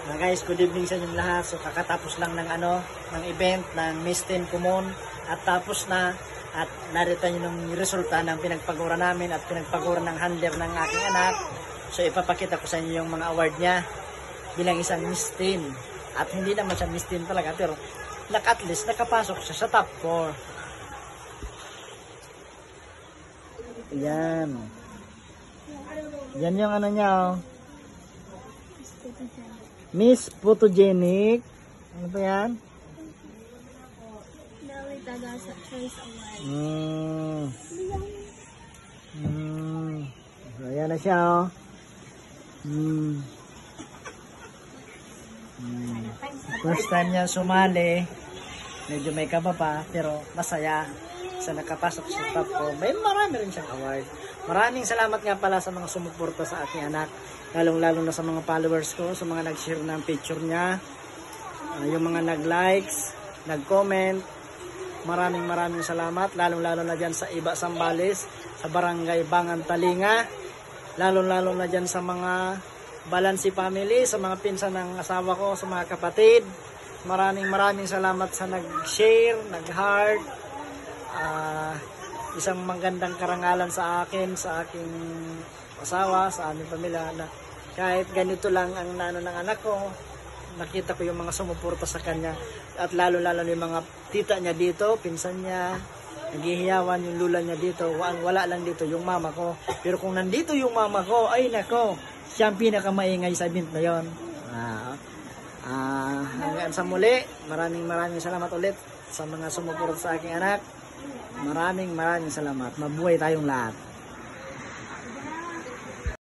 Guys, good evening sa inyong lahat. So kakatapos lang ng ng event ng Miss Teen Kumon at tapos na, at narito yung resulta ng pinagpagura namin at pinagpagura ng handler ng aking anak. So ipapakita ko sa inyo yung mga award niya bilang isang Miss Teen. At hindi naman siya Miss Teen talaga, pero at least nakapasok siya sa top 4. Yan. Yan yung niya, oh. Miss Photogenic. Ano ba yan? So, ayan na siya, oh. First time niya sumali. Medyo may kaba pa, pero masaya. Sa nakapasok sa top 4. May marami rin siyang award. Maraming salamat nga pala sa mga sumuporta sa aking anak. Lalong-lalo na sa mga followers ko, sa mga nag-share ng picture niya, yung mga nag-likes, nag-comment. Maraming salamat. Lalong-lalo na dyan sa Iba Sambales, sa Barangay Bangan Talinga. Lalong-lalo na dyan sa mga Balansi family, sa mga pinsan ng asawa ko, sa mga kapatid. Maraming salamat sa nag-share, nag-heart. Isang magandang karangalan sa akin, sa aking asawa, sa aming pamilya, na kahit ganito lang ang nano ng anak ko, nakita ko yung mga sumuporta sa kanya, at lalo-lalo yung mga tita niya dito, pinsan niya, naghihiyawan yung lula niya dito. Wala lang dito yung mama ko, pero kung nandito yung mama ko, ay nako, siya ang pinakamaingay sa event na yun. Hanggang sa muli, maraming salamat ulit sa mga sumuporta sa aking anak. Maraming salamat. Mabuhay tayong lahat.